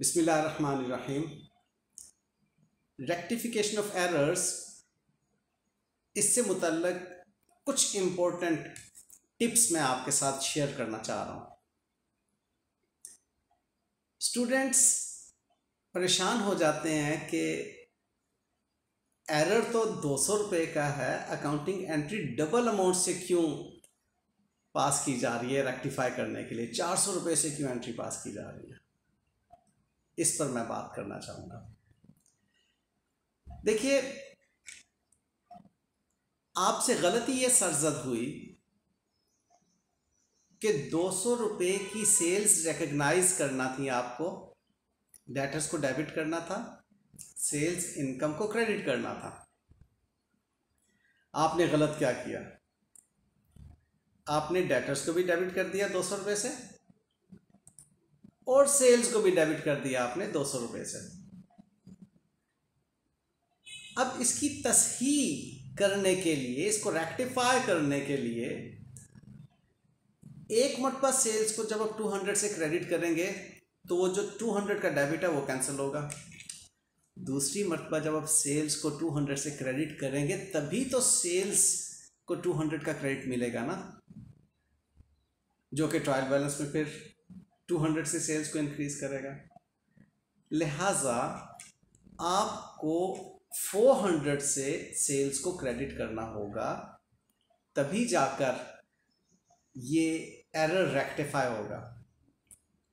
बिस्मिल्लाहिर्रहमानिर्रहीम। Rectification of errors, इससे मुतल्लक कुछ इम्पोर्टेंट टिप्स मैं आपके साथ शेयर करना चाह रहा हूँ। स्टूडेंट्स परेशान हो जाते हैं कि एरर तो 200 रुपये का है, अकाउंटिंग एंट्री डबल अमाउंट से क्यों पास की जा रही है रेक्टिफाई करने के लिए, 400 रुपये से क्यों एंट्री पास की जा रही है। इस पर मैं बात करना चाहूँगा। देखिए, आपसे गलती ये सरजद हुई कि 200 रुपये की सेल्स रिकग्नाइज करना थी, आपको डेटर्स को डेबिट करना था, सेल्स इनकम को क्रेडिट करना था। आपने गलत क्या किया, आपने डेटर्स को भी डेबिट कर दिया 200 रुपये से और सेल्स को भी डेबिट कर दिया आपने 200 रुपये से। अब इसकी तसहीह करने के लिए, इसको रेक्टिफाई करने के लिए, एक मरतबा सेल्स को जब आप 200 से क्रेडिट करेंगे तो वो जो 200 का डेबिट है वो कैंसिल होगा। दूसरी मरतबा जब आप सेल्स को 200 से क्रेडिट करेंगे तभी तो सेल्स को 200 का क्रेडिट मिलेगा ना, जो कि ट्रायल बैलेंस में फिर 200 से सेल्स को इंक्रीज करेगा। लिहाजा आपको 400 से सेल्स को क्रेडिट करना होगा, तभी जाकर ये एरर रेक्टिफाई होगा।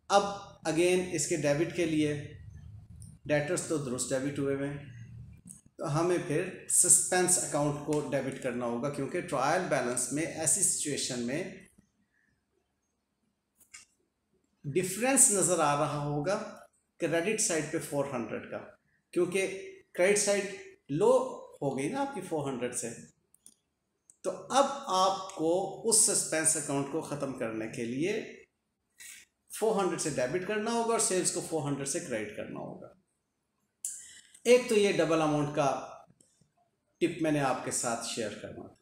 अब अगेन इसके डेबिट के लिए डेटर्स तो दुरुस्त डेबिट हुए हैं, तो हमें फिर सस्पेंस अकाउंट को डेबिट करना होगा, क्योंकि ट्रायल बैलेंस में ऐसी सिचुएशन में डिफरेंस नज़र आ रहा होगा क्रेडिट साइड पे 400 का, क्योंकि क्रेडिट साइड लो हो गई ना आपकी 400 से। तो अब आपको उस सस्पेंस अकाउंट को ख़त्म करने के लिए 400 से डेबिट करना होगा और सेल्स को 400 से क्रेडिट करना होगा। एक तो ये डबल अमाउंट का टिप मैंने आपके साथ शेयर करना था।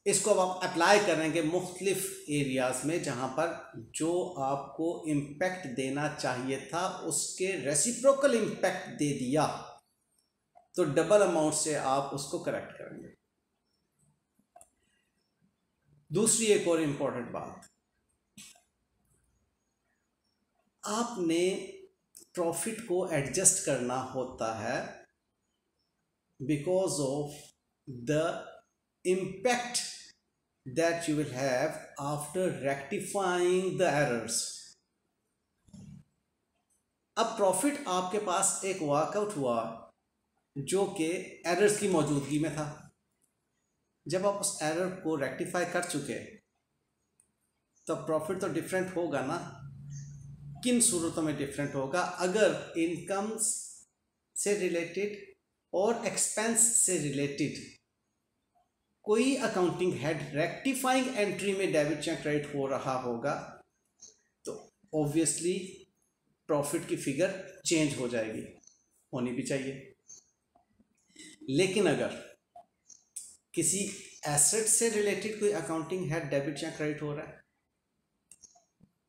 इसको अब आप अप्लाई करेंगे मुख्तलिफ एरियाज़ में, जहाँ पर जो आपको इम्पैक्ट देना चाहिए था उसके रेसिप्रोकल इम्पैक्ट दे दिया, तो डबल अमाउंट से आप उसको करेक्ट करेंगे। दूसरी एक और इम्पॉर्टेंट बात, आपने प्रॉफिट को एडजस्ट करना होता है because of the impact that you will have after rectifying the errors। अब प्रॉफिट आपके पास एक वर्कआउट हुआ जो कि एरर्स की मौजूदगी में था। जब आप उस एरर को रेक्टिफाई कर चुके तो प्रॉफिट तो डिफरेंट होगा ना। किन सूरतों में डिफरेंट होगा? अगर इनकम से रिलेटेड और एक्सपेंस से रिलेटेड कोई अकाउंटिंग हेड रेक्टिफाइंग एंट्री में डेबिट या क्रेडिट हो रहा होगा तो ऑब्वियसली प्रॉफिट की फिगर चेंज हो जाएगी, होनी भी चाहिए। लेकिन अगर किसी एसेट से रिलेटेड कोई अकाउंटिंग हेड डेबिट या क्रेडिट हो रहा है,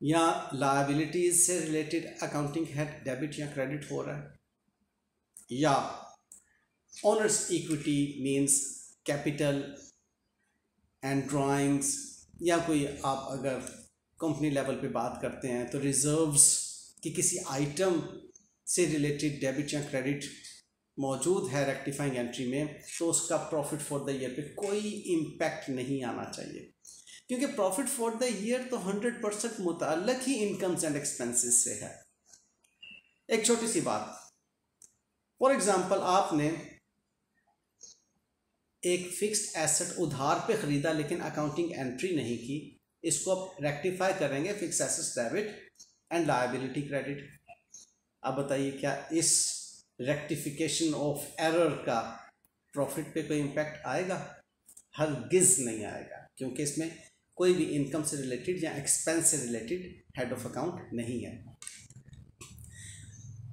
या लायबिलिटीज से रिलेटेड अकाउंटिंग हेड डेबिट या क्रेडिट हो रहा है, या owners equity means capital and drawings, या कोई आप अगर कंपनी लेवल पे बात करते हैं तो रिजर्व्स की किसी आइटम से रिलेटेड डेबिट या क्रेडिट मौजूद है रेक्टिफाइंग एंट्री में, तो उसका प्रॉफिट फॉर द ईयर पे कोई इम्पैक्ट नहीं आना चाहिए, क्योंकि प्रॉफिट फॉर द ईयर तो 100% मुताल्लिक ही इनकम्स एंड एक्सपेंसेस से है। एक छोटी सी बात, फॉर एग्जांपल आपने एक फिक्स्ड एसेट उधार पे ख़रीदा लेकिन अकाउंटिंग एंट्री नहीं की, इसको आप रेक्टिफाई करेंगे fixed assets debit and liability credit. अब बताइए, क्या इस रेक्टिफिकेशन ऑफ एरर का प्रॉफिट पे कोई इम्पैक्ट आएगा? हरगिज़ नहीं आएगा, क्योंकि इसमें कोई भी इनकम से रिलेटेड या एक्सपेंस से रिलेटेड हेड ऑफ अकाउंट नहीं है।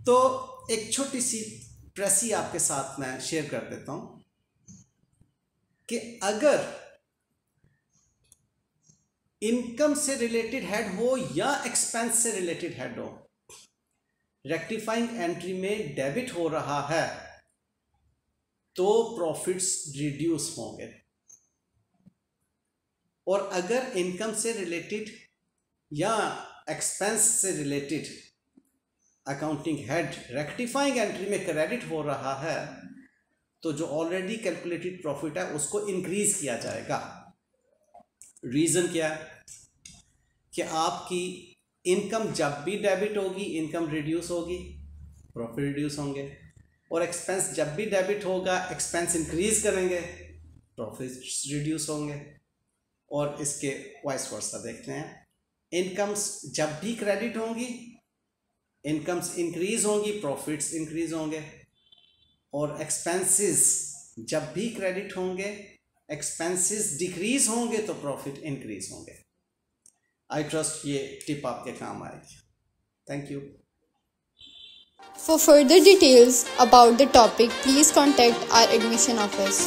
तो एक छोटी सी प्रेसी आपके साथ मैं शेयर कर देता हूँ कि अगर इनकम से रिलेटेड हेड हो या एक्सपेंस से रिलेटेड हेड हो, रेक्टिफाइंग एंट्री में डेबिट हो रहा है तो प्रॉफिट्स रिड्यूस होंगे। और अगर इनकम से रिलेटेड या एक्सपेंस से related accounting head rectifying entry में क्रेडिट हो रहा है तो जो ऑलरेडी कैलकुलेटेड प्रॉफिट है उसको इंक्रीज किया जाएगा। रीज़न क्या है कि आपकी इनकम जब भी डेबिट होगी इनकम रिड्यूस होगी, प्रॉफिट रिड्यूस होंगे, और एक्सपेंस जब भी डेबिट होगा एक्सपेंस इंक्रीज करेंगे, प्रॉफिट रिड्यूस होंगे। और इसके वाइस वर्सा देखते हैं, इनकम्स जब भी क्रेडिट होंगी इनकम्स इंक्रीज होंगी, प्रॉफिट्स इंक्रीज होंगे, और एक्सपेंसेस जब भी क्रेडिट होंगे एक्सपेंसेस डिक्रीज होंगे तो प्रॉफिट इंक्रीज होंगे। आई ट्रस्ट ये टिप आपके काम आएगी। Thank you. For further details about the topic, please contact our admission office.